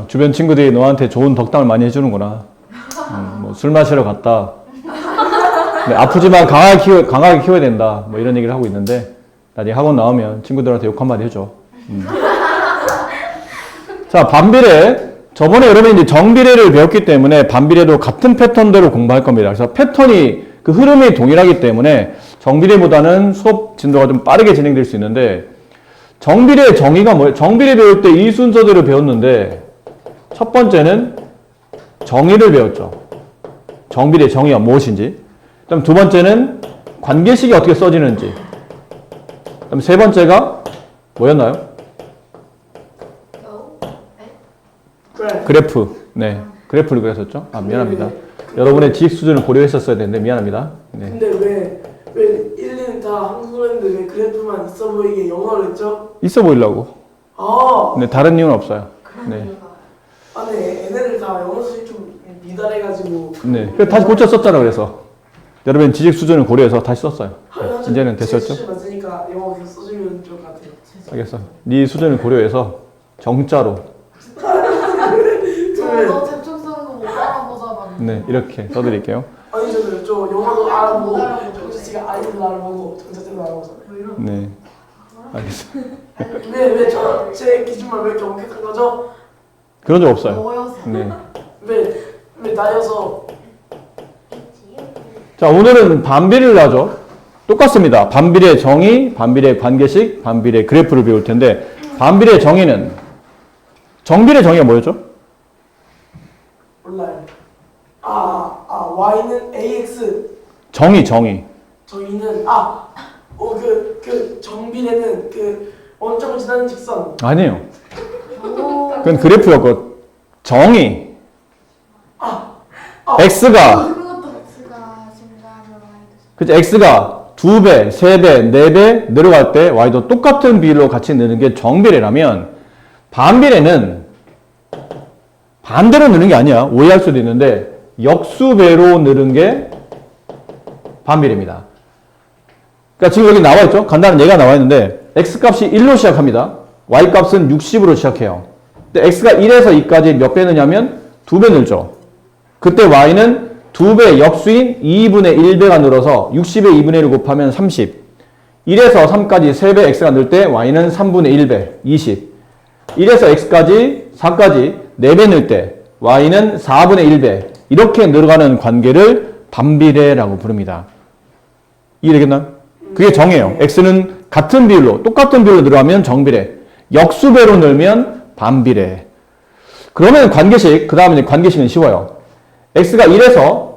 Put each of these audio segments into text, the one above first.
주변 친구들이 너한테 좋은 덕담을 많이 해주는구나. 뭐 술 마시러 갔다. 네, 아프지만 강하게 키워야 된다. 뭐 이런 얘기를 하고 있는데, 나중에 학원 나오면 친구들한테 욕 한마디 해줘. 자, 반비례. 저번에 여러분이 이제 정비례를 배웠기 때문에 반비례도 같은 패턴대로 공부할 겁니다. 그래서 패턴이, 그 흐름이 동일하기 때문에 정비례보다는 수업 진도가 좀 빠르게 진행될 수 있는데, 정비례의 정의가 뭐예요? 정비례 배울 때 이 순서대로 배웠는데, 첫 번째는 정의를 배웠죠. 정비례의 정의가 무엇인지. 그다음 두 번째는 관계식이 어떻게 써지는지. 그다음 세 번째가 뭐였나요? 그래프. 네. 그래프를 그렸었죠. 아, 미안합니다. 여러분의 지식 수준을 고려했었어야 되는데 미안합니다. 네. 근데 왜 1, 2는 다 한국어로 했는데 왜 그래프만 있어 보이게 영어로 했죠? 있어 보이려고. 아. 네, 다른 이유는 없어요. 네. 아, 네. 얘네들 다 영어 수준이 좀 미달해가지고. 네. 그래서 다시 고쳐 썼잖아, 그래서. 여러분 지식 수준을 고려해서 다시 썼어요. 네. 이제는 됐었죠? 수준 맞으니까 영어 계속 써주면 좋을 것 같아요. 알겠어. 네 수준을 고려해서 정자로. 너 대충 쓰는 거 못 알아보잖아. 네, 이렇게 써드릴게요. 아니잖아요. 저 영어도 알아보고 정자씨가 아이들도 알아보고 정자씨도 알아보잖아요. 네. 알겠어. 제 기준만 왜 이렇게 엄격한 거죠? 그런 적 없어요. 뭐여서? 네. 왜 나여서? 자, 오늘은 반비례를 하죠. 똑같습니다. 반비례 정의, 반비례 관계식, 반비례 그래프를 배울 텐데, 반비례 정의는, 정비례 정의가 뭐였죠? 몰라요. y는 ax. 정의. 저희는 정비례는 원점을 지나는 직선. 아니에요. 그건 그래프였고, 정의. x가, 그치, x가 2배, 3배, 4배 늘어갈 때 y도 똑같은 비율로 같이 느는 게 정비례라면, 반비례는 반대로 느는 게 아니야. 오해할 수도 있는데, 역수배로 느는 게 반비례입니다. 그러니까 지금 여기 나와 있죠? 간단한 예가 나와 있는데, x값이 1로 시작합니다. y값은 60으로 시작해요. 근데 x가 1에서 2까지 몇 배 느냐면 2배 늘죠. 그때 y는 2배 역수인 2분의 1배가 늘어서 60에 2분의 1을 곱하면 30. 1에서 3까지 3배 x가 늘 때 y는 3분의 1배, 20. 1에서 x까지 4까지 4배 늘 때 y는 4분의 1배. 이렇게 늘어가는 관계를 반비례라고 부릅니다. 이해되겠나요? 그게 정이에요. x는 같은 비율로, 똑같은 비율로 늘어가면 정비례. 역수배로 늘면 반비례. 그러면 관계식, 그 다음에 관계식은 쉬워요. x가 1에서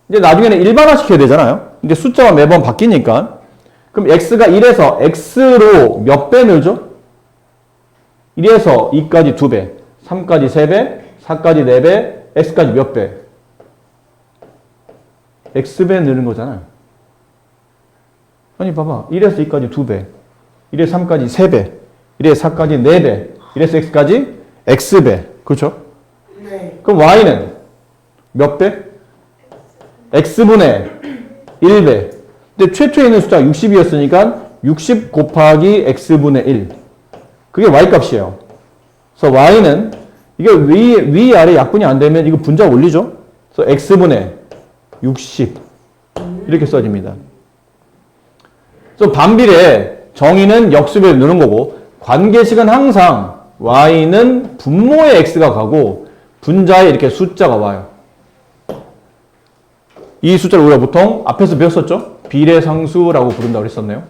이제 나중에는 일반화 시켜야 되잖아요. 이제 숫자가 매번 바뀌니까. 그럼 x가 1에서 x로 몇 배 늘죠? 1에서 2까지 2배, 3까지 3배, 4까지 4배, x까지 몇 배? x배 늘는 거잖아요. 아니 봐봐. 1에서 2까지 2배, 1에서 3까지 3배, 1에서 4까지 4배, 1에서 x까지 x배. 그렇죠? 네. 그럼 y는 몇 배? x분의 1배. 근데 최초에 있는 숫자가 60이었으니까 60 곱하기 x분의 1. 그게 y값이에요. 그래서 y는 이게 위 아래 약분이 안 되면 이거 분자 올리죠? 그래서 x분의 60 이렇게 써집니다. 그래서 반비례 정의는 역수배를 넣는 거고, 관계식은 항상 y는 분모의 x가 가고 분자에 이렇게 숫자가 와요. 이 숫자를 우리가 보통 앞에서 배웠었죠? 비례상수라고 부른다고 그랬었네요.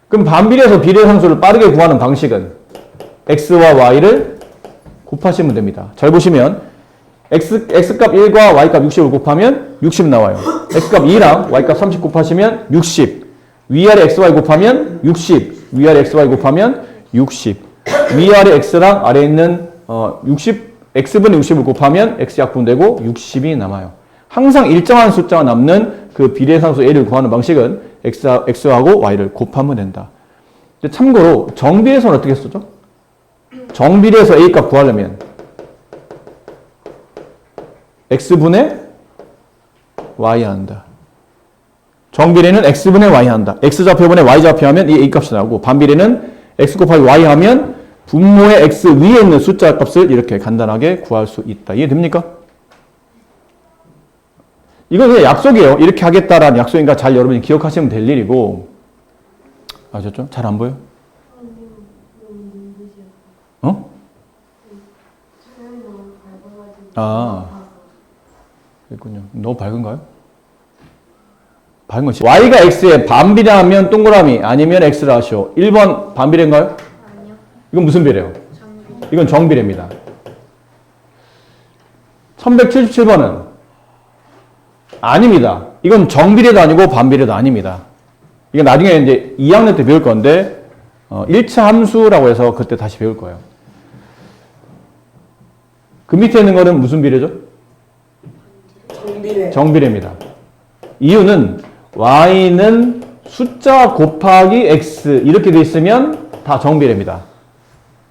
그럼 반비례에서 비례상수를 빠르게 구하는 방식은 x와 y를 곱하시면 됩니다. 잘 보시면 x값 1과 y값 60을 곱하면 60 나와요. x값 2랑 y값 30 곱하시면 60. 위아래 xy 곱하면 60. 위아래 xy 곱하면 60. 위아래 x랑 아래에 있는 x분의 60을 곱하면 x약분되고 60이 남아요. 항상 일정한 숫자가 남는 그 비례상수 a를 구하는 방식은 x하고 y를 곱하면 된다. 참고로 정비례에서는 어떻게 쓰죠? 정비례에서 a값 구하려면 x분의 y 한다. 정비례는 x분의 y 한다. x좌표분의 y좌표 하면 이 a값이 나오고, 반비례는 x 곱하기 y 하면 분모의 x 위에 있는 숫자 값을 이렇게 간단하게 구할 수 있다. 이해됩니까? 이건 그냥 약속이에요. 이렇게 하겠다라는 약속이니까 잘 여러분이 기억하시면 될 일이고. 아셨죠? 잘 안 보여? 어? 아, 그렇군요. 너무 밝은가요? 밝은 거지. y가 x에 반비례하면 동그라미 아니면 x를 하시오. 1번 반비례인가요? 아니요. 이건 무슨 비례예요? 정비. 이건 정비례입니다. 1177번은 아닙니다. 이건 정비례도 아니고 반비례도 아닙니다. 이건 나중에 이제 2학년 때 배울 건데 1차 함수라고 해서 그때 다시 배울 거예요. 그 밑에 있는 거는 무슨 비례죠? 정비례. 정비례입니다. 이유는 y는 숫자 곱하기 x 이렇게 돼 있으면 다 정비례입니다.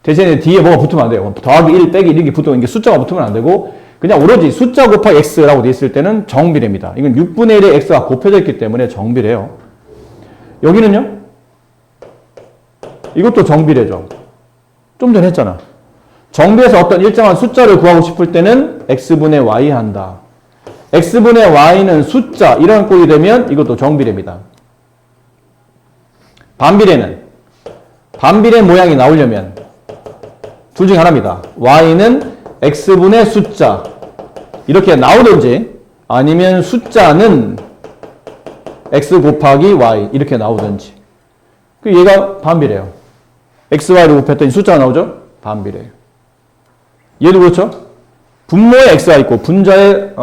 대신에 뒤에 뭐가 붙으면 안 돼요. 더하기 1 빼기 1 이렇게 붙으면 이게 숫자가 붙으면 안 되고 그냥 오로지 숫자 곱하기 x라고 돼 있을 때는 정비례입니다. 이건 6분의 1의 x가 곱해져 있기 때문에 정비례예요. 여기는요? 이것도 정비례죠. 좀 전에 했잖아. 정비에서 어떤 일정한 숫자를 구하고 싶을 때는 x분의 y 한다. x분의 y는 숫자 이런 꼴이 되면 이것도 정비례입니다. 반비례는 반비례 모양이 나오려면 둘 중에 하나입니다. y는 x분의 숫자 이렇게 나오든지 아니면 숫자는 x 곱하기 y 이렇게 나오든지 그 얘가 반비례예요. x, y를 곱했더니 숫자가 나오죠? 반비례예요. 얘도 그렇죠? 분모에 x가 있고 분자에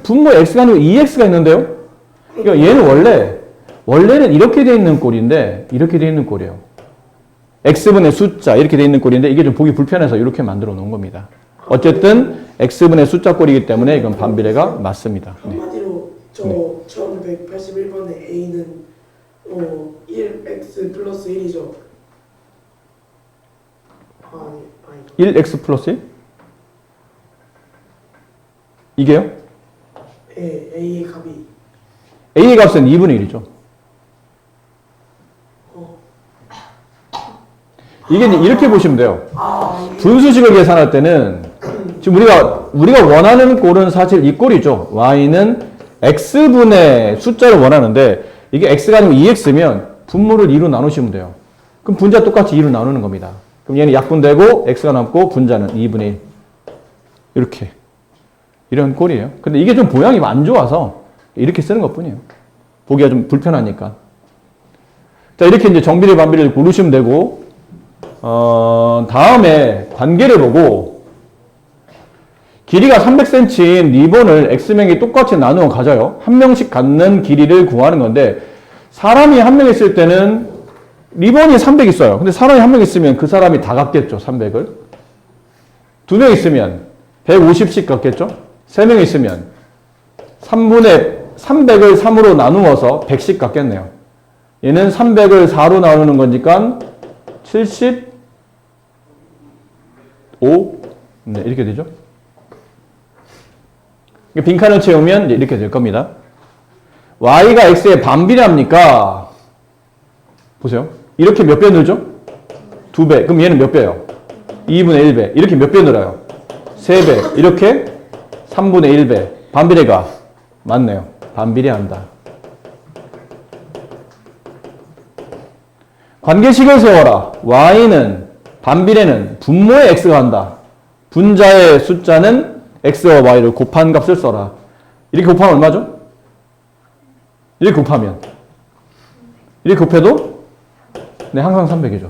분모에 x가 아니고 2x가 있는데요? 그러니까 얘는 원래는 이렇게 돼 있는 꼴인데 이렇게 돼 있는 꼴이에요. x분의 숫자 이렇게 돼 있는 꼴인데 이게 좀 보기 불편해서 이렇게 만들어 놓은 겁니다. 어쨌든 x분의 숫자 꼴이기 때문에 이건 반비례가 맞습니다. 네. 한마디로 저 1181번의 a는 1x 플러스 1이죠. 아니. 1x 플러스 1? 이게요? 예, a의 값이. a의 값은 2분의 1이죠. 이게 이제 이렇게 보시면 돼요. 분수식을 계산할 때는 지금 우리가 원하는 꼴은 사실 이 꼴이죠. y는 x분의 숫자를 원하는데 이게 x가 아니고 2x면 분모를 2로 나누시면 돼요. 그럼 분자 똑같이 2로 나누는 겁니다. 그럼 얘는 약분되고 x가 남고 분자는 2분의 1. 이렇게. 이런 꼴이에요. 근데 이게 좀 모양이 안 좋아서 이렇게 쓰는 것 뿐이에요. 보기가 좀 불편하니까. 자, 이렇게 이제 정비례, 반비례를 고르시면 되고, 다음에 관계를 보고, 길이가 300cm인 리본을 x명이 똑같이 나누어 가져요. 한 명씩 갖는 길이를 구하는 건데, 사람이 한 명 있을 때는 리본이 300 있어요. 근데 사람이 한 명 있으면 그 사람이 다 갖겠죠, 300을. 두 명 있으면 150씩 갖겠죠? 세 명 있으면 3분의 300을 3으로 나누어서 100씩 갖겠네요. 얘는 300을 4로 나누는 거니까 75? 네, 이렇게 되죠. 빈칸을 채우면 이렇게 될 겁니다. y가 x에 반비례합니까? 보세요. 이렇게 몇 배 늘죠? 2배. 그럼 얘는 몇 배예요? 2분의 1배. 이렇게 몇 배 늘어요? 3배. 이렇게 3분의 1배. 반비례가 맞네요. 반비례한다. 관계식을 세워라. y는 반비례는 분모에 x가 한다. 분자의 숫자는 x와 y를 곱한 값을 써라. 이렇게 곱하면 얼마죠? 이렇게 곱하면 이렇게 곱해도 네, 항상 300이죠.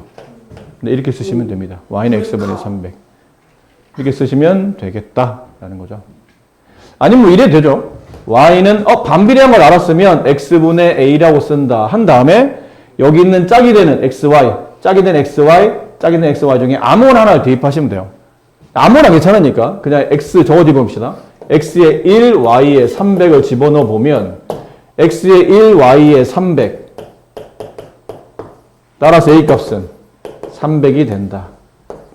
네, 이렇게 쓰시면 됩니다. y는 x분의 300 이렇게 쓰시면 되겠다라는 거죠. 아니면 뭐 이래도 되죠. y는 반비례한 걸 알았으면 x분의 a라고 쓴다 한 다음에 여기 있는 짝이 되는 xy, 짝이 된 xy, 짝이 된 xy 중에 아무거나 하나를 대입하시면 돼요. 아무거나 괜찮으니까 그냥 x 적어 집어봅시다. x에 1, y에 300을 집어넣어 보면 x에 1, y에 300 따라서 a 값은 300이 된다.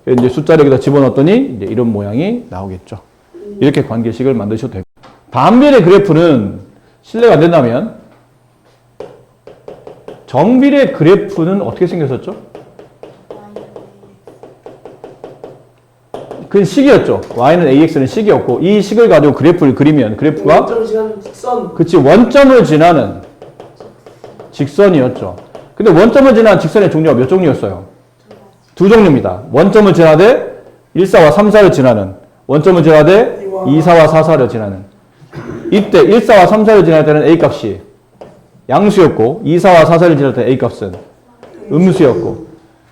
이제 숫자를 여기다 집어넣었더니 이제 이런 모양이 나오겠죠. 이렇게 관계식을 만드셔도 됩니다. 반비례 그래프는 실례가 안 된다면 정비례 그래프는 어떻게 생겼었죠? 그건 식이었죠. y는 ax는 식이었고 이 식을 가지고 그래프를 그리면 그래프가 원점 지나는 직선. 그치 원점을 지나는 직선이었죠. 근데 원점을 지나는 직선의 종류가 몇 종류였어요? 두 종류입니다. 원점을 지나되 1, 4와 3, 4를 지나는 원점을 지나되 2, 4와 4, 4를 지나는 이때 1, 4와 3, 4를 지날 때는 A값이 양수였고 2, 4와 4, 4를 지날 때 A값은 음수였고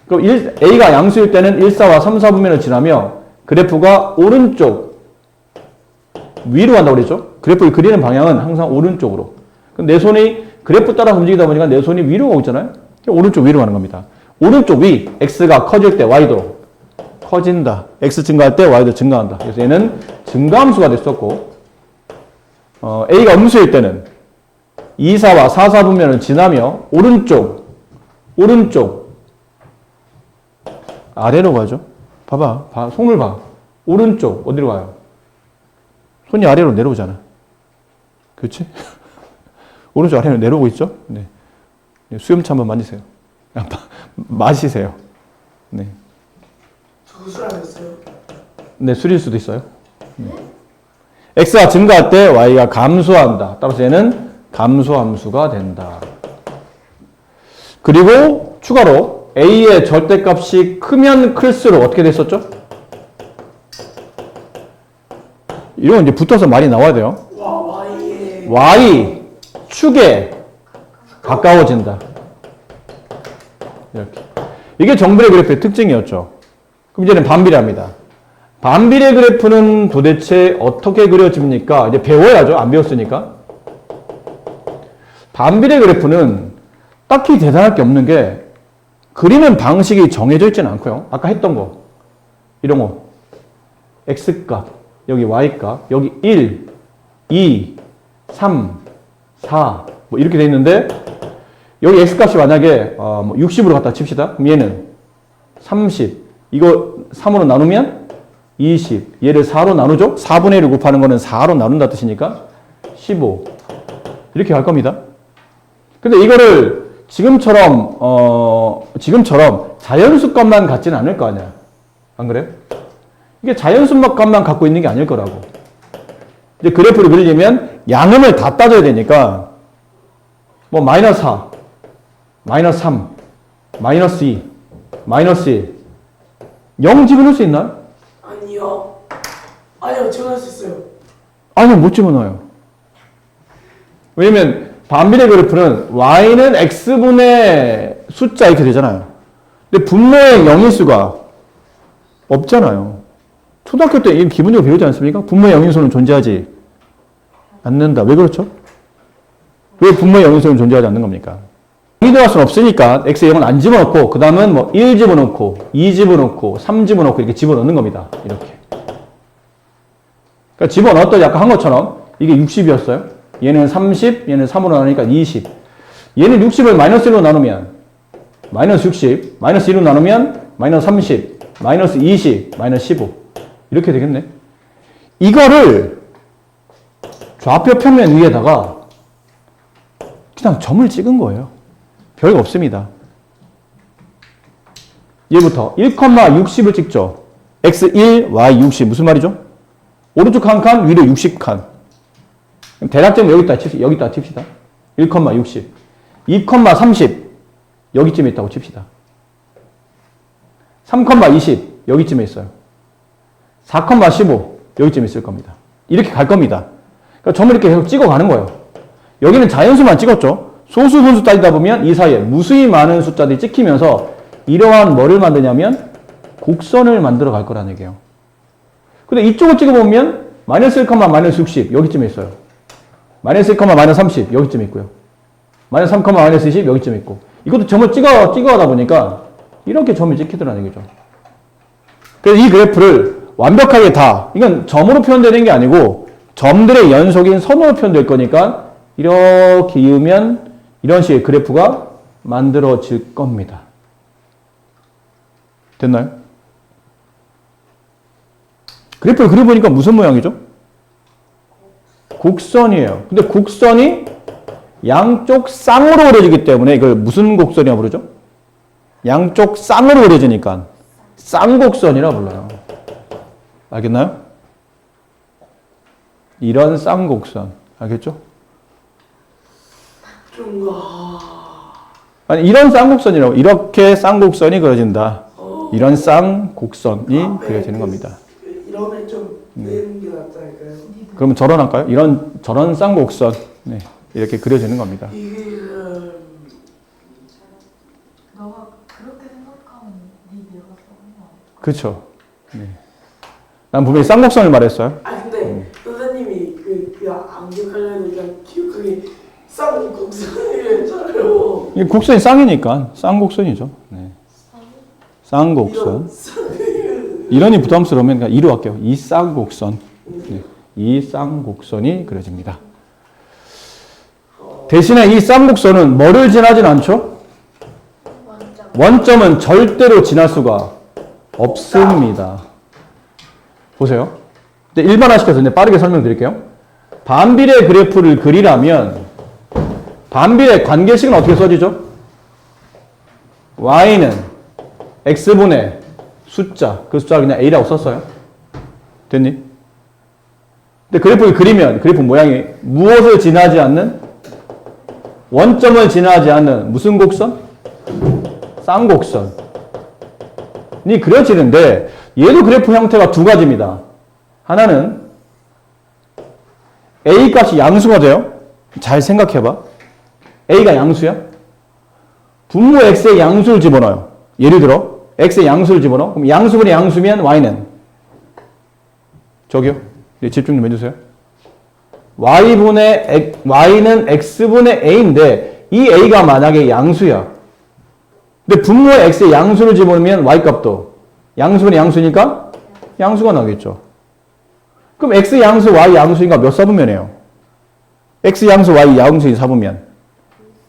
그럼 A가 양수일 때는 1, 4와 3, 4분면을 지나며 그래프가 오른쪽 위로 간다고 그랬죠? 그래프를 그리는 방향은 항상 오른쪽으로. 그럼 내 손이 그래프 따라 움직이다 보니까 내 손이 위로 가고 있잖아요? 오른쪽 위로 가는 겁니다. 오른쪽 위, x가 커질 때 y도 커진다. x 증가할 때 y도 증가한다. 그래서 얘는 증가함수가 됐었고 a가 음수일 때는 2, 4와 4, 4분면을 지나며 오른쪽 아래로 가죠. 봐봐. 손을 봐. 오른쪽 어디로 가요? 손이 아래로 내려오잖아. 그렇지? 오른쪽 아래로 내려오고 있죠? 네. 수염차 한번 만지세요. 마시세요. 네. 저 술 안 했어요. 네, 술일 수도 있어요. 네. x가 증가할 때 y가 감소한다. 따라서 얘는 감소함수가 된다. 그리고 추가로 a의 절대값이 크면 클수록 어떻게 됐었죠? 이건 이제 붙어서 말이 나와야 돼요. y 축에 가까워진다. 이렇게. 이게 정비례 그래프의 특징이었죠. 그럼 이제는 반비례합니다. 반비례 그래프는 도대체 어떻게 그려집니까? 이제 배워야죠. 안 배웠으니까. 반비례 그래프는 딱히 대단할 게 없는 게 그리는 방식이 정해져 있지는 않고요. 아까 했던 거. 이런 거. x값, 여기 y값, 여기 1, 2, 3, 4, 뭐 이렇게 돼 있는데 여기 x값이 만약에 60으로 갖다 칩시다. 그럼 얘는 30, 이거 3으로 나누면 20, 얘를 4로 나누죠? 4분의 1을 곱하는 거는 4로 나눈다 뜻이니까 15 이렇게 갈 겁니다. 근데 이거를 지금처럼 자연수 값만 갖지는 않을 거 아니야. 안 그래? 이게 자연수 값만 갖고 있는 게 아닐 거라고. 이제 그래프를 그리려면 양음을 다 따져야 되니까 뭐 마이너스 4, 마이너스 3, 마이너스 2, 마이너스 1 0 집어넣을 수 있나요? 아니요, 집어넣을 수 있어요. 아니요, 못 집어넣어요. 왜냐면 반비례 그래프는 y는 x분의 숫자 이렇게 되잖아요. 근데 분모의 영인수가 없잖아요. 초등학교 때 이건 기본적으로 배우지 않습니까? 분모의 영인수는 존재하지 않는다. 왜 그렇죠? 왜 분모의 영인수는 존재하지 않는 겁니까? 0이 들어갈 수는 없으니까 x의 0은 안 집어넣고 그 다음은 뭐 1 집어넣고 2 집어넣고 3 집어넣고 이렇게 집어넣는 겁니다. 이렇게. 그러니까 집어넣었더니 아까 한 것처럼 이게 60이었어요. 얘는 30, 얘는 3으로 나누니까 20. 얘는 60을 마이너스 1로 나누면 마이너스 60, 마이너스 1로 나누면 마이너스 30, 마이너스 20, 마이너스 15. 이렇게 되겠네. 이거를 좌표 평면 위에다가 그냥 점을 찍은 거예요. 별거 없습니다. 얘부터 1,60을 찍죠. x1, y60 무슨 말이죠? 오른쪽 한 칸, 위로 60칸. 대략점 여기다 칩시다. 1,60. 2,30 여기쯤에 있다고 칩시다. 3,20 여기쯤에 있어요. 4,15 여기쯤에 있을 겁니다. 이렇게 갈 겁니다. 그러니까 점을 이렇게 계속 찍어가는 거예요. 여기는 자연수만 찍었죠. 소수 분수 따지다 보면 이 사이에 무수히 많은 숫자들이 찍히면서 이러한 뭐를 만드냐면 곡선을 만들어 갈 거라는 얘기예요. 근데 이쪽을 찍어보면 마이너스 1, 마이너스 60 여기쯤에 있어요. 마이너스 1, 마이너스 30 여기쯤에 있고요. 마이너스 3, 마이너스 20 여기쯤에 있고. 이것도 점을 찍어가다 보니까 이렇게 점이 찍히더라는 얘기죠. 그래서 이 그래프를 완벽하게 다, 이건 점으로 표현되는 게 아니고 점들의 연속인 선으로 표현될 거니까 이렇게 이으면 이런 식의 그래프가 만들어질 겁니다. 됐나요? 그래프를 그려보니까 무슨 모양이죠? 곡선이에요. 근데 곡선이 양쪽 쌍으로 그려지기 때문에 이걸 무슨 곡선이라고 부르죠? 양쪽 쌍으로 그려지니까 쌍곡선이라고 불러요. 알겠나요? 이런 쌍곡선. 알겠죠? 아니, 이런 쌍곡선이라고. 이렇게 쌍곡선이 그려진다. 이런 쌍곡선이 그려지는 겁니다. 이런 좀 내는 게 낫지 않을까요? 그러면 저런 할까요? 저런 쌍곡선. 네, 이렇게 그려지는 겁니다. 이게 너가 그렇게 생각하면 네 내가 써는 거 아니야? 그쵸. 네. 난 분명히 쌍곡선을 말했어요. 근데 선생님이 안 기억하려는 그냥 기억하게 쌍곡선이를 했잖아요. 이 곡선이 쌍이니까 쌍곡선이죠. 네. 쌍곡선. 이런이 부담스러우면 그냥 이로 할게요. 이 쌍곡선. 네. 이 쌍곡선이 그려집니다. 대신에 이 쌍곡선은 뭐를 지나진 않죠? 원점은 절대로 지날 수가 없습니다. 보세요. 일반화시켜서 이제 빠르게 설명드릴게요. 반비례 그래프를 그리려면 반비례 관계식은 어떻게 써지죠? y는 x분의 숫자, 그 숫자를 그냥 a라고 썼어요. 됐니? 근데 그래프를 그리면 그래프 모양이 무엇을 지나지 않는? 원점을 지나지 않는 무슨 곡선? 쌍곡선이 그려지는데 얘도 그래프 형태가 두 가지입니다. 하나는 a 값이 양수가 돼요. 잘 생각해봐. a가 양수야? 분모 x의 양수를 집어넣어요. 예를 들어 x의 양수를 집어넣어. 그럼 양수분의 양수면 y는 저기요. 집중 좀 해주세요. y는 x분의 a인데 이 a가 만약에 양수야. 근데 분모의 x의 양수를 집어넣으면 y값도 양수분의 양수니까 양수가 나오겠죠. 그럼 x 양수 y 양수니까 몇 사분면이에요? x 양수 y 양수인 사분면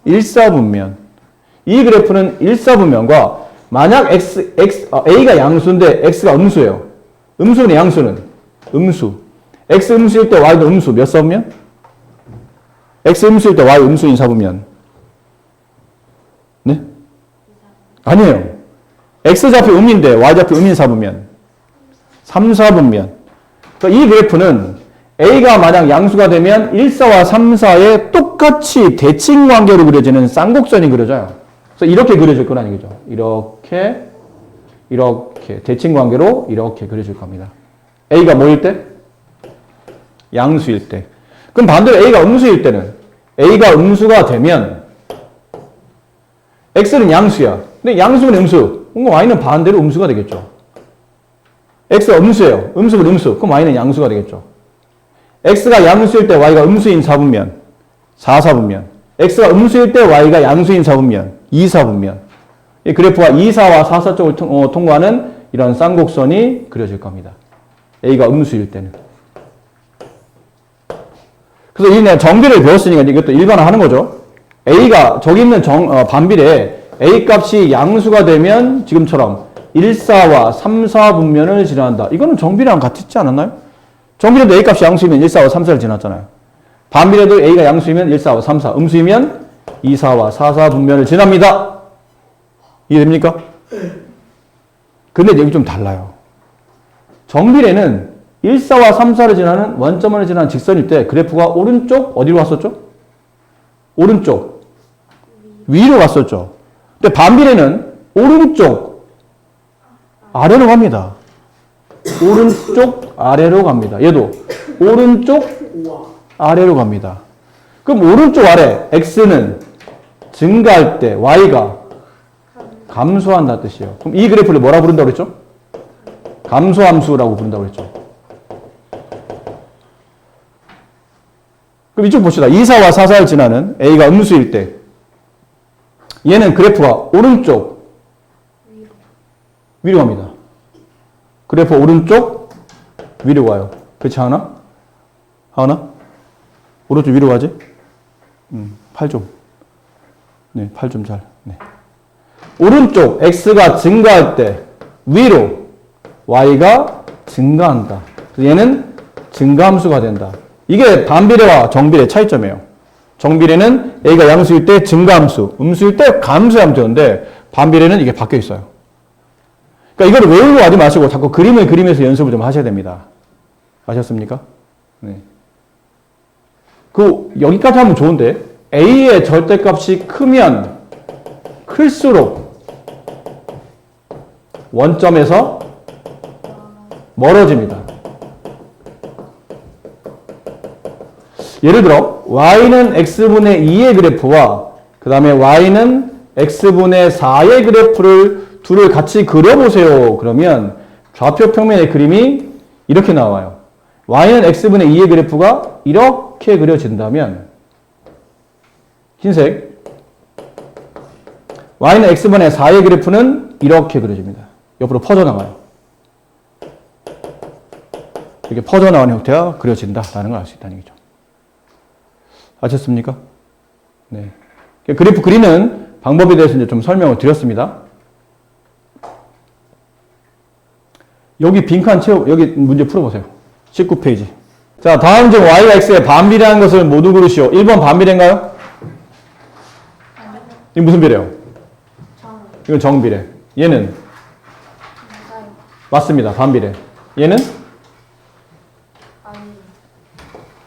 1사분면. 이 그래프는 1사분면과 만약 a가 양수인데 x가 음수예요. 음수분의 양수는 음수. x 음수일 때 y도 음수 몇 사분면? x 음수일 때 y 음수인 사분면. 네? 아니에요. x좌표 음인데 y좌표 음인 사분면. 3사분면. 그러니까 이 그래프는 a가 만약 양수가 되면 1사와 3사의 똑같이 대칭 관계로 그려지는 쌍곡선이 그려져요. 그래서 이렇게 그려질 거라는 얘기죠. 이렇게 대칭 관계로 이렇게 그려질 겁니다. a가 뭐일 때? 양수일 때. 그럼 반대로 a가 음수일 때는 a가 음수가 되면 x는 양수야. 근데 양수는 음수. 그럼 y는 반대로 음수가 되겠죠. x가 음수예요. 음수분 음수. 그럼 y는 양수가 되겠죠. x가 양수일 때 y가 음수인 사분면 4사분면. x가 음수일 때 y가 양수인 사분면 2사분면. 이 그래프가 2사와 4사 쪽을 통과하는 이런 쌍곡선이 그려질 겁니다. a가 음수일 때는. 그래서 이 정비를 배웠으니까 이것도 일반화하는 거죠. a가 저기 있는 반비례에 a 값이 양수가 되면 지금처럼 1사와 3사 분면을 지나간다. 이거는 정비례랑 같지 않았나요? 정비례도 a 값이 양수이면 1사와 3사를 지났잖아요. 반비례도 a가 양수이면 1사와 3사, 음수이면 2사와 4사 분면을 지납니다. 이해됩니까? 근데 여기 좀 달라요. 정비례는 1사와 3사를 지나는 원점을 지나는 직선일 때 그래프가 오른쪽 어디로 갔었죠? 오른쪽 위로 갔었죠. 근데 반비례는 오른쪽 아래로 갑니다. 오른쪽 아래로 갑니다. 얘도 오른쪽 아래로 갑니다. 그럼 오른쪽 아래 x는 증가할 때 y가 감소한다는 뜻이에요. 그럼 이 그래프를 뭐라 부른다고 그랬죠? 감소함수라고 부른다고 그랬죠. 그럼 이쪽 봅시다. 2사와 4사를 지나는 a가 음수일 때 얘는 그래프가 오른쪽 위로 갑니다. 그래프 오른쪽 위로 가요. 그렇지 않아? 하은아? 오른쪽 위로 가지? 팔 좀. 네, 팔 좀 잘. 네. 오른쪽 x가 증가할 때 위로 y가 증가한다. 얘는 증가함수가 된다. 이게 반비례와 정비례 차이점이에요. 정비례는 a가 양수일 때 증가함수, 음수일 때 감소함수 되는데 반비례는 이게 바뀌어 있어요. 그러니까 이걸 외우고 하지 마시고 자꾸 그림을 그리면서 연습을 좀 하셔야 됩니다. 아셨습니까? 네. 여기까지 하면 좋은데, A의 절대값이 크면 클수록 원점에서 멀어집니다. 예를 들어 y는 x분의 2의 그래프와 그 다음에 y는 x분의 4의 그래프를 둘을 같이 그려보세요. 그러면 좌표 평면의 그림이 이렇게 나와요. y는 x분의 2의 그래프가 이렇게 그려진다면 흰색 y는 x분의 4의 그래프는 이렇게 그려집니다. 옆으로 퍼져나가요. 이렇게 퍼져나가는 형태가 그려진다라는 걸 알 수 있다는 얘기죠. 아셨습니까? 네. 그래프 그리는 방법에 대해서 이제 좀 설명을 드렸습니다. 여기 빈칸 여기 문제 풀어보세요. 19페이지. 자, 다음 중 y가 x에 반비례한 것을 모두 고르시오. 1번 반비례인가요? 이거 무슨 비례요? 이건 정비례. 얘는? 맞습니다. 반비례. 얘는?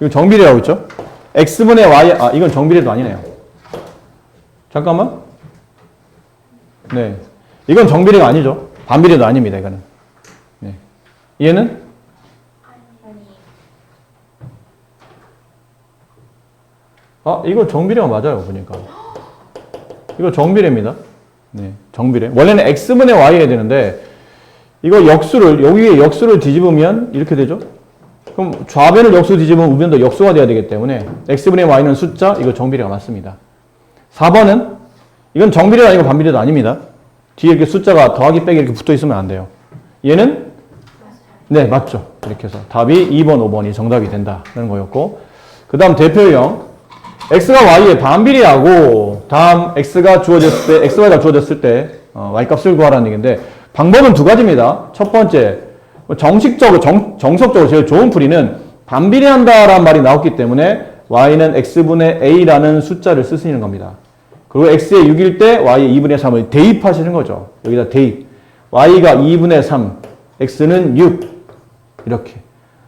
이거 정비례라고 있죠? x분의 y, 이건 정비례도 아니네요. 잠깐만. 네. 이건 정비례가 아니죠. 반비례도 아닙니다, 이거는. 네. 얘는? 이거 정비례가 맞아요, 보니까. 이거 정비례입니다. 네. 정비례. 원래는 x분의 y 해야 되는데, 이거 역수를, 여기에 역수를 뒤집으면 이렇게 되죠? 그럼 좌변을 역수 뒤집으면 우변도 역수가 돼야 되기 때문에 x분의 y는 숫자, 이거 정비례가 맞습니다. 4번은 이건 정비례가 아니고 반비례도 아닙니다. 뒤에 이렇게 숫자가 더하기 빼기 이렇게 붙어 있으면 안 돼요. 얘는? 네, 맞죠. 이렇게 해서 답이 2번, 5번이 정답이 된다는 거였고, 그 다음 대표형 x가 y에 반비례하고 다음 x가 주어졌을 때, xy가 주어졌을 때 y값을 구하라는 얘기인데 방법은 두 가지입니다. 첫 번째, 정식적으로, 정석적으로 제일 좋은 풀이는 반비례한다라는 말이 나왔기 때문에 y는 x분의 a라는 숫자를 쓰시는 겁니다. 그리고 x에 6일 때 y에 2분의 3을 대입하시는 거죠. 여기다 대입. y가 2분의 3, x는 6. 이렇게.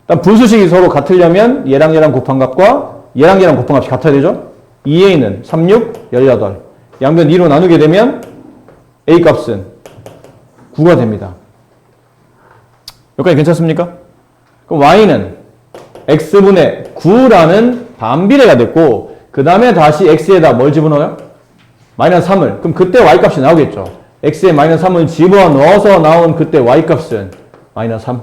일단 분수식이 서로 같으려면 얘랑 얘랑 곱한 값과 얘랑 얘랑 곱한 값이 같아야 되죠. 2a는 3, 6, 18. 양변 2로 나누게 되면 a 값은 9가 됩니다. 여기까지 괜찮습니까? 그럼 y는 x분의 9라는 반비례가 됐고 그 다음에 다시 x에다 뭘 집어넣어요? 마이너스 3을. 그럼 그때 y값이 나오겠죠. x에 마이너스 3을 집어넣어서 나온 그때 y값은 마이너스 3.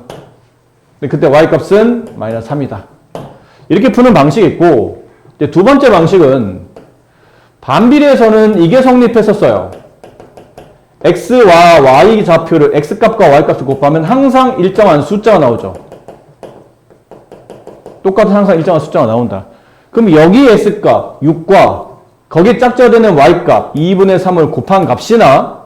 근데 그때 y값은 마이너스 3이다. 이렇게 푸는 방식이 있고 이제 두 번째 방식은 반비례에서는 이게 성립했었어요. x와 y 좌표를 x값과 y값을 곱하면 항상 일정한 숫자가 나오죠. 똑같은 항상 일정한 숫자가 나온다. 그럼 여기 x값 6과 거기에 짝져드는 y값 2분의 3을 곱한 값이나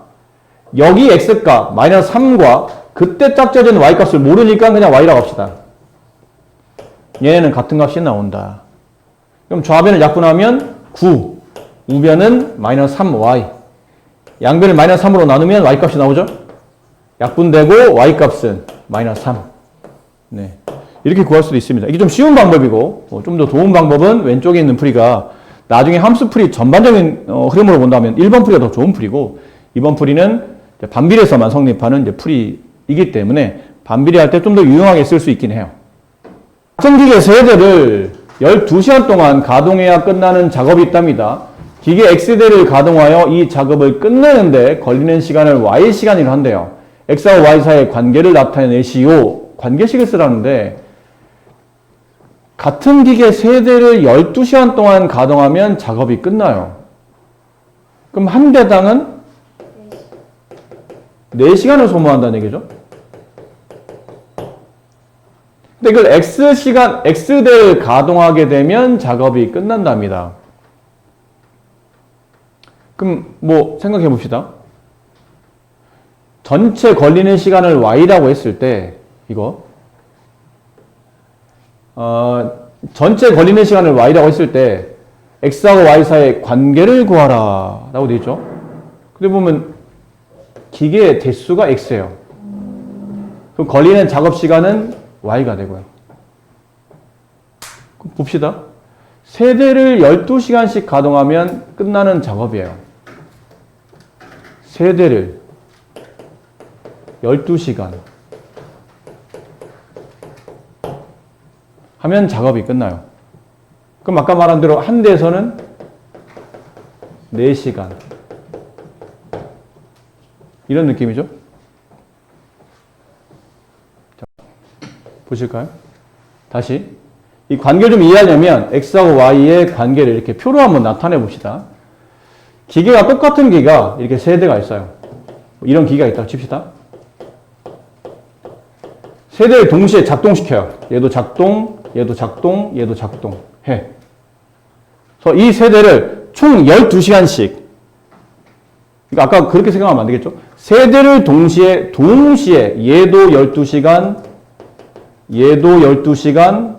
여기 x값 마이너스 3과 그때 짝져드는 y값을 모르니까 그냥 y라고 합시다. 얘네는 같은 값이 나온다. 그럼 좌변을 약분하면 9, 우변은 마이너스 3y. 양변을 마이너스 3으로 나누면 y값이 나오죠? 약분되고 y값은 마이너스 3. 네. 이렇게 구할 수도 있습니다. 이게 좀 쉬운 방법이고 좀 더 좋은 방법은 왼쪽에 있는 풀이가 나중에 함수 풀이 전반적인 흐름으로 본다면 1번 풀이가 더 좋은 풀이고 2번 풀이는 반비례에서만 성립하는 이제 풀이이기 때문에 반비례할 때 좀 더 유용하게 쓸 수 있긴 해요. 같은 기계 세대를 12시간 동안 가동해야 끝나는 작업이 있답니다. 기계 X대를 가동하여 이 작업을 끝내는데 걸리는 시간을 Y시간이라 한대요. X와 Y 사이의 관계를 나타내시오. 관계식을 쓰라는데 같은 기계 세대를 12시간 동안 가동하면 작업이 끝나요. 그럼 한 대당은 4시간을 소모한다는 얘기죠. 근데 이걸 X대를 가동하게 되면 작업이 끝난답니다. 그럼 뭐 생각해 봅시다. 전체 걸리는 시간을 Y라고 했을 때 이거 전체 걸리는 시간을 Y라고 했을 때 X하고 Y 사이의 관계를 구하라 라고 되어 있죠. 근데 보면 기계의 대수가 X예요. 그럼 걸리는 작업 시간은 y가 되고요. 그럼 봅시다. 세대를 12시간씩 가동하면 끝나는 작업이에요. 세대를 12시간 하면 작업이 끝나요. 그럼 아까 말한 대로 한 대에서는 4시간. 이런 느낌이죠? 자, 보실까요? 다시. 이 관계를 좀 이해하려면 x하고 y의 관계를 이렇게 표로 한번 나타내 봅시다. 기계가 똑같은 기계가 이렇게 세 대가 있어요. 이런 기계가 있다고 칩시다. 세 대를 동시에 작동시켜요. 얘도 작동, 얘도 작동, 얘도 작동해. 그래서 이 세 대를 총 12시간씩, 그러니까 아까 그렇게 생각하면 안 되겠죠? 세 대를 동시에 얘도 12시간, 얘도 12시간,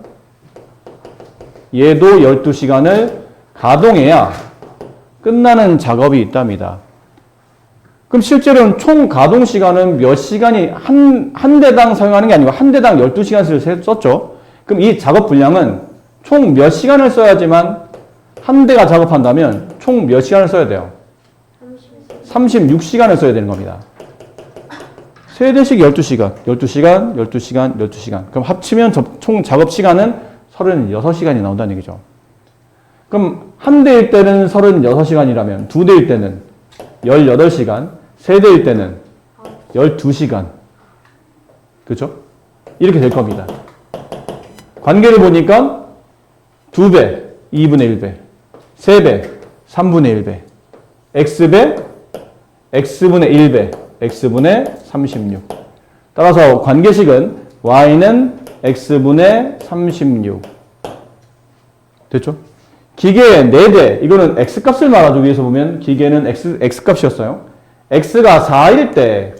얘도 12시간을 가동해야 끝나는 작업이 있답니다. 그럼 실제로는 총 가동 시간은 몇 시간이 한 대당 사용하는 게 아니고 한 대당 12시간씩을 썼죠. 그럼 이 작업 분량은 총 몇 시간을 써야지만 한 대가 작업한다면 총 몇 시간을 써야 돼요? 36시간을 써야 되는 겁니다. 세 대씩 12시간, 12시간, 12시간, 12시간. 그럼 합치면 총 작업 시간은 36시간이 나온다는 얘기죠. 그럼 한 대일 때는 36시간이라면 두 대일 때는 18시간, 세 대일 때는 12시간. 그렇죠? 이렇게 될 겁니다. 관계를 보니까 2배, 2분의 1배, 3배, 3분의 1배, x배, x분의 1배, x분의 36. 따라서 관계식은 y는 x분의 36. 됐죠? 기계 4대, 이거는 x값을 말하죠. 위에서 보면 기계는 x값이었어요. x가 4일 때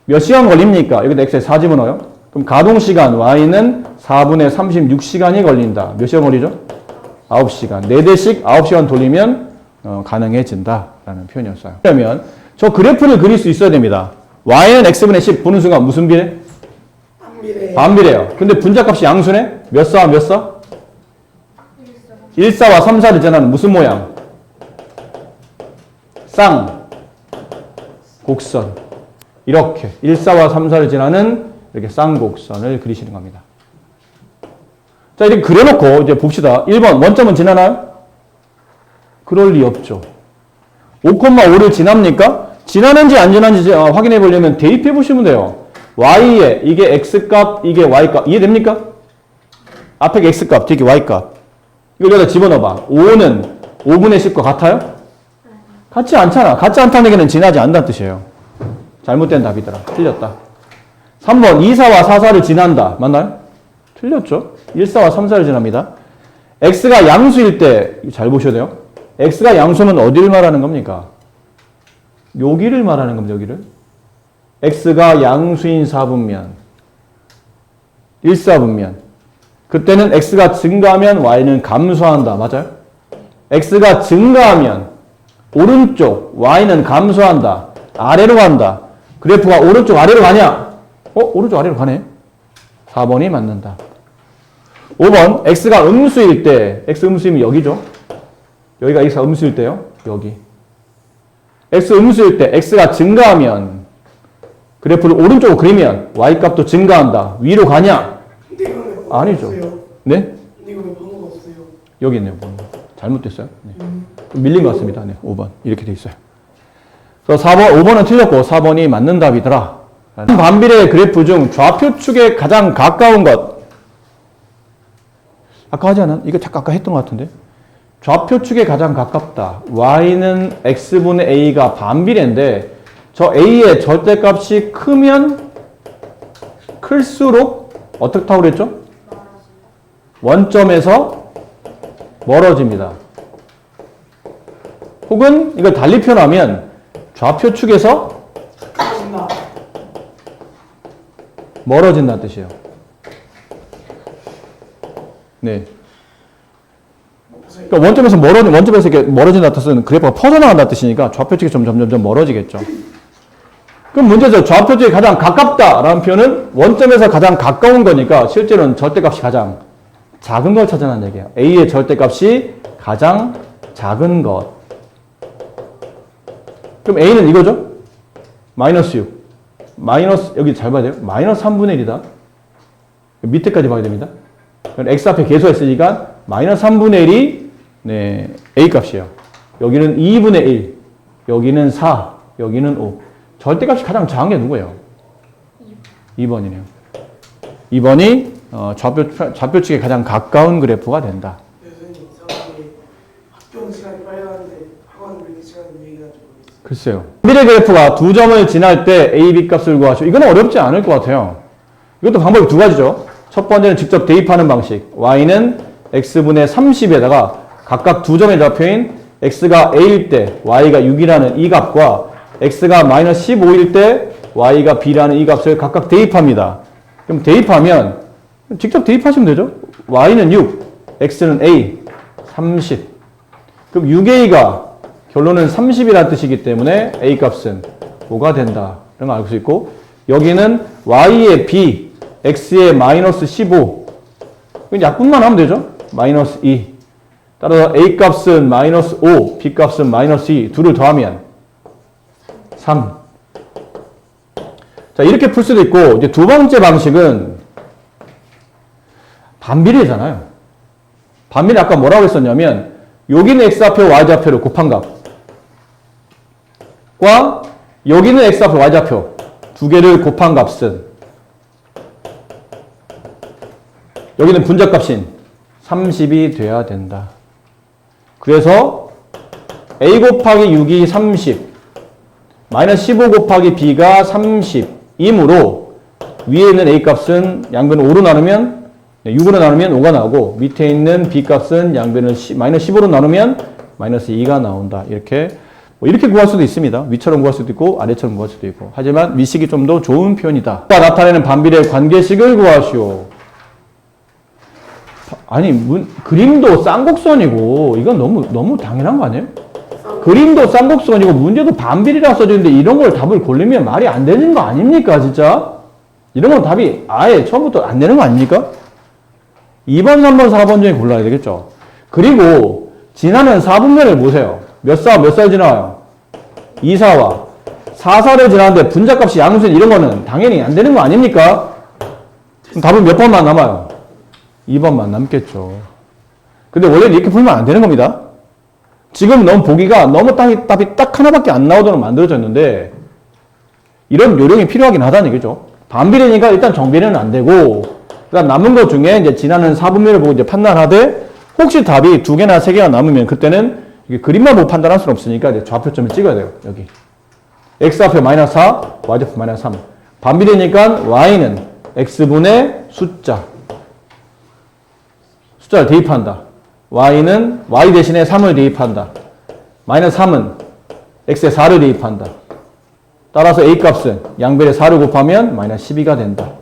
몇 시간 걸립니까? 여기다 x에 4 집어넣어요. 그럼 가동시간 y는 4분의 36시간이 걸린다. 몇 시간 걸리죠? 9시간. 4대씩 9시간 돌리면 가능해진다라는 표현이었어요. 그러면 저 그래프를 그릴 수 있어야 됩니다. y는 x분의 10 보는 순간 무슨 비례? 반비례예요. 근데 분자값이 양수네? 몇 사와 몇 사? 1사와 3사를 지나는 무슨 모양? 쌍곡선. 이렇게 1사와 3사를 지나는 이렇게 쌍곡선을 그리시는 겁니다. 자, 이렇게 그려놓고 이제 봅시다. 1번 원점은 지나나요? 그럴 리 없죠. 5,5를 지납니까? 지나는지 안 지나는지 확인해 보려면 대입해 보시면 돼요. y에 이게 x값, 이게 y값. 이해됩니까? 앞에 x값, 뒤에 y값. 이걸 여기다 집어넣어봐. 5는 5분의 10과 같아요? 같지 않잖아. 같지 않다는 얘기는 지나지 않는다는 뜻이에요. 잘못된 답이더라. 틀렸다. 3번 2사와 4사를 지난다. 맞나요? 틀렸죠. 1사와 3사를 지납니다. x가 양수일 때 잘 보셔야 돼요. x가 양수는 어디를 말하는 겁니까? 여기를 말하는 겁니다. 여기를. x가 양수인 4분면 1사분면 그때는 x가 증가하면 y는 감소한다. 맞아요? x가 증가하면 오른쪽 y는 감소한다. 아래로 간다. 그래프가 오른쪽 아래로 가냐? 오른쪽 아래로 가네. 4번이 맞는다. 5번 x가 음수일 때 x 음수이면 여기죠. 여기가 x가 음수일 때요. 여기. x 음수일 때 x가 증가하면 그래프를 오른쪽으로 그리면 y값도 증가한다. 위로 가냐? 아니죠. 네? 이거 왜 번호가 없어요? 여기 있네요. 번호. 잘못됐어요. 네. 밀린 것 같습니다. 네, 5번. 이렇게 돼 있어요. 그래서 5번은 틀렸고 4번이 맞는 답이더라. 반비례 그래프 중 좌표 축에 가장 가까운 것. 아까 하지 않았나? 이거 잠깐 아까 했던 것 같은데. 좌표 축에 가장 가깝다. y는 x분의 a가 반비례인데 저 a의 절대값이 크면 클수록 어떻다고 그랬죠? 원점에서 멀어집니다. 혹은 이걸 달리 표현하면 좌표 축에서 멀어진다는 뜻이에요. 네. 그러니까 원점에서 이렇게 멀어진다는 뜻은 그래프가 퍼져나간다는 뜻이니까 좌표 축이 점점 멀어지겠죠. 그럼 문제에서 좌표 쪽에 가장 가깝다라는 표현은 원점에서 가장 가까운 거니까 실제로는 절대값이 가장 작은 걸 찾아내는 얘기예요. A의 절대값이 가장 작은 것. 그럼 A는 이거죠? 마이너스 6. 마이너스, 여기 잘 봐야 돼요. 마이너스 3분의 1이다. 밑에까지 봐야 됩니다. 그럼 X 앞에 계수가 있으니까 마이너스 3분의 1이 네, A 값이에요. 여기는 2분의 1. 여기는 4. 여기는 5. 절대값이 가장 작은 게 누구예요? 2번이네요. 2번이 좌표 측에 가장 가까운 그래프가 된다. 교수님 이상하게 학교 시간이 빨리 가는데 학원 왜 이렇게 시간이 왜 이러는지 모르겠어요. 글쎄요. 미래 그래프가 두 점을 지날 때 A, B 값을 구하시오. 이건 어렵지 않을 것 같아요. 이것도 방법이 두 가지죠. 첫 번째는 직접 대입하는 방식. Y는 X분의 30에다가 각각 두 점의 좌표인 X가 A일 때 Y가 6이라는 이 값과 X가 마이너스 15일 때 Y가 B라는 이 값을 각각 대입합니다. 그럼 대입하면 직접 대입하시면 되죠. Y는 6, X는 A, 30. 그럼 6A가 결론은 30이라는 뜻이기 때문에 A 값은 5가 된다. 이런 거 알 수 있고 여기는 Y의 B, X의 마이너스 15. 약분만 하면 되죠. 마이너스 2. 따라서 A 값은 마이너스 5, B 값은 마이너스 2. 둘을 더하면 3. 자, 이렇게 풀 수도 있고, 이제 두 번째 방식은 반비례잖아요. 반비례 아까 뭐라고 했었냐면, 여기는 X좌표, Y좌표를 곱한 값과 여기는 X좌표, Y좌표 두 개를 곱한 값은 여기는 분자값인 30이 돼야 된다. 그래서 A 곱하기 6이 30, 마이너스 15 곱하기 B가 30이므로 위에 있는 A 값은 양변을 5로 나누면 6으로 나누면 5가 나오고 밑에 있는 B 값은 양변을 마이너스 15로 나누면 마이너스 2가 나온다. 이렇게 이렇게 구할 수도 있습니다. 위처럼 구할 수도 있고 아래처럼 구할 수도 있고. 하지만 위식이 좀 더 좋은 표현이다. 나타내는 반비례 관계식을 구하시오. 아니 그림도 쌍곡선이고 이건 너무 당연한 거 아니에요? 그림도 쌍곡선이고 문제도 반비례라 써져있는데 이런 걸 답을 고르면 말이 안 되는 거 아닙니까 진짜? 이런 건 답이 아예 처음부터 안 되는 거 아닙니까? 2번, 3번, 4번 중에 골라야 되겠죠. 그리고 지나는 4분면을 보세요. 몇 살 지나와요? 2, 4와 4, 4를 지나는데 분자값이 양수인 이런 거는 당연히 안 되는 거 아닙니까? 그럼 답은 몇 번만 남아요? 2번만 남겠죠. 근데 원래 이렇게 풀면 안 되는 겁니다. 지금 너무 보기가 너무 답이 딱 하나밖에 안 나오도록 만들어져 있는데 이런 요령이 필요하긴 하다는 얘기죠. 반비례니까 일단 정비례는 안 되고 그다음 남은 것 중에 이제 지나는 4분면을 보고 이제 판단하되 혹시 답이 2개나 3개가 남으면 그때는 이게 그림만 보고 판단할 수는 없으니까 이제 좌표점을 찍어야 돼요. 여기 X좌표 마이너스 4, Y좌표 마이너스 3. 반비례니까 Y는 X분의 숫자를 대입한다. Y는 Y 대신에 3을 대입한다. 마이너스 3은 X에 4를 대입한다. 따라서 A 값은 양변에 4를 곱하면 마이너스 12가 된다.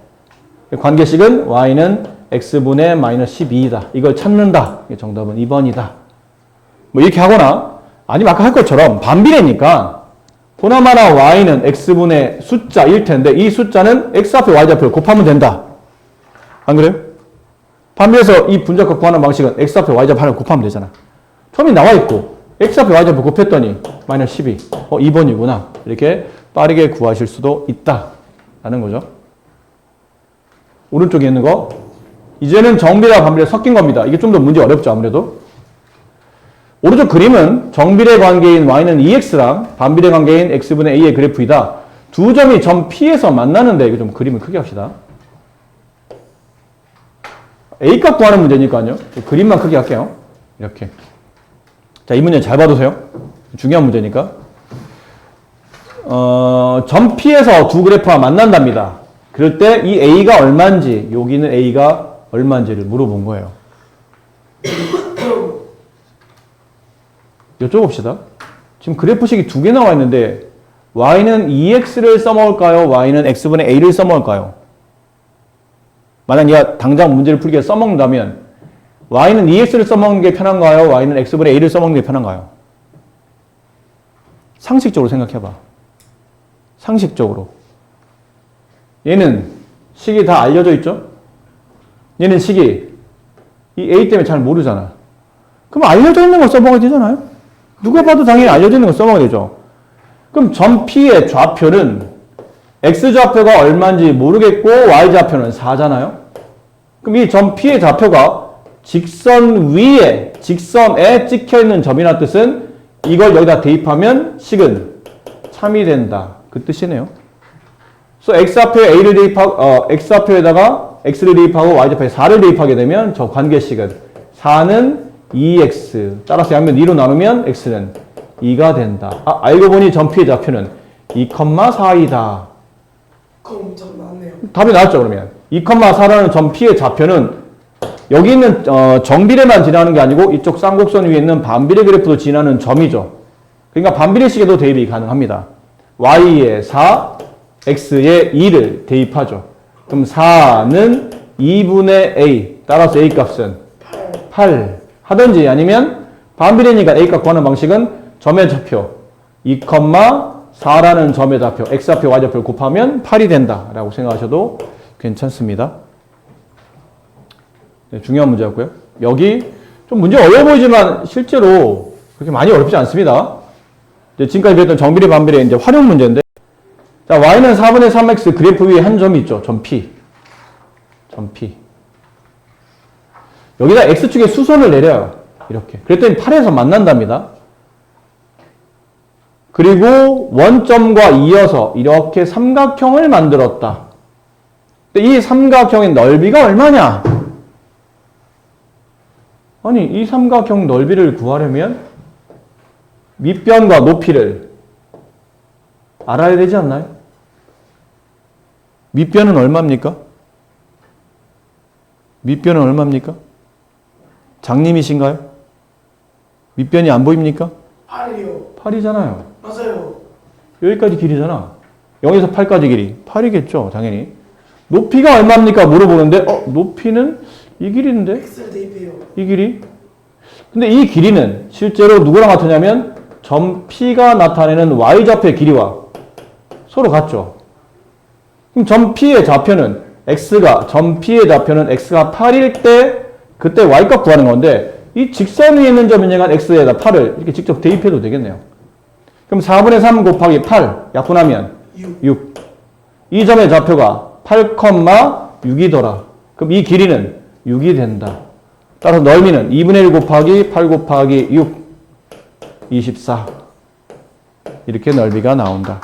관계식은 Y는 X분의 마이너스 12이다. 이걸 찾는다. 정답은 2번이다. 뭐 이렇게 하거나 아니면 아까 할 것처럼 반비례니까 보나마나 Y는 X분의 숫자일 텐데 이 숫자는 X좌표, Y좌표를 곱하면 된다. 안 그래요? 반비례해서 이 분자값 구하는 방식은 X좌표, Y좌표 하나 곱하면 되잖아. 처음에 나와 있고 X좌표, Y좌표 곱했더니 마이너스 12. 2번이구나. 이렇게 빠르게 구하실 수도 있다. 라는 거죠. 오른쪽에 있는 거. 이제는 정비례와 반비례 섞인 겁니다. 이게 좀 더 문제 어렵죠, 아무래도. 오른쪽 그림은 정비례 관계인 Y는 2X랑 반비례 관계인 X분의 A의 그래프이다. 두 점이 점 P에서 만나는데 이거 좀 그림을 크게 합시다. A값 구하는 문제니까요. 그림만 크게 할게요. 이렇게. 자, 이 문제 잘 봐두세요. 중요한 문제니까. 점 P에서 두 그래프가 만난답니다. 그럴 때 이 A가 얼마인지, 여기는 A가 얼마인지를 물어본 거예요. 여쭤봅시다. 지금 그래프식이 두 개 나와 있는데 Y는 2X를 써먹을까요? Y는 X분의 A를 써먹을까요? 만약 얘가 당장 문제를 풀기에 써먹는다면 Y는 2X를 써먹는 게 편한가요? Y는 X분의 A를 써먹는 게 편한가요? 상식적으로 생각해봐. 상식적으로. 얘는 식이 다 알려져 있죠? 얘는 식이 이 A 때문에 잘 모르잖아. 그럼 알려져 있는 걸 써먹어야 되잖아요? 누가 봐도 당연히 알려져 있는 걸 써먹어야 되죠. 그럼 점 P의 좌표는 X좌표가 얼마인지 모르겠고 Y좌표는 4잖아요? 그럼 이 점 P의 좌표가 직선 위에, 직선에 찍혀있는 점이라는 뜻은 이걸 여기다 대입하면 식은 참이 된다. 그 뜻이네요. 그래서 X좌표에 A를 대입하고, X좌표에다가 X를 대입하고 Y좌표에 4를 대입하게 되면 저 관계식은 4는 2X. 따라서 양면 2로 나누면 X는 2가 된다. 알고 보니 점 P의 좌표는 2,4이다. 그럼 좀 낫네요. 답이 나왔죠, 그러면. 2,4라는 점 P의 좌표는 여기 있는 정비례만 지나는 게 아니고 이쪽 쌍곡선 위에 있는 반비례 그래프도 지나는 점이죠. 그러니까 반비례식에도 대입이 가능합니다. Y에 4, X에 2를 대입하죠. 그럼 4는 2분의 A. 따라서 A 값은 8 하든지 아니면 반비례니까 A 값 구하는 방식은 점의 좌표 2,4라는 점의 좌표 X좌표, Y좌표를 곱하면 8이 된다라고 생각하셔도 괜찮습니다. 네, 중요한 문제였고요. 여기 좀 문제 어려워 보이지만 실제로 그렇게 많이 어렵지 않습니다. 이제 지금까지 배웠던 정비례, 반비례 이제 활용 문제인데, 자 Y는 4분의 3X 그래프 위에 한 점이 있죠. 점 P. 점 P. 여기다 X축에 수선을 내려요. 이렇게. 그랬더니 8에서 만난답니다. 그리고 원점과 이어서 이렇게 삼각형을 만들었다. 근데 이 삼각형의 넓이가 얼마냐? 아니, 이 삼각형 넓이를 구하려면 밑변과 높이를 알아야 되지 않나요? 밑변은 얼마입니까? 밑변은 얼마입니까? 장님이신가요? 밑변이 안 보입니까? 8이요. 8이잖아요. 맞아요. 여기까지 길이잖아. 0에서 8까지 길이. 8이겠죠, 당연히. 높이가 얼마입니까? 물어보는데, 높이는 이 길이인데? X를 대입해요. 이 길이? 근데 이 길이는 실제로 누구랑 같으냐면 점 P가 나타내는 Y좌표의 길이와 서로 같죠. 그럼 점 P의 좌표는 점 P의 좌표는 X가 8일 때 그때 Y값 구하는 건데 이 직선 위에 있는 점인 얘가 X에다 8을 이렇게 직접 대입해도 되겠네요. 그럼 4분의 3 곱하기 8 약분하면 6. 이 점의 좌표가 8,6이더라. 그럼 이 길이는 6이 된다. 따라서 넓이는 2분의 1 곱하기 8 곱하기 6, 24. 이렇게 넓이가 나온다.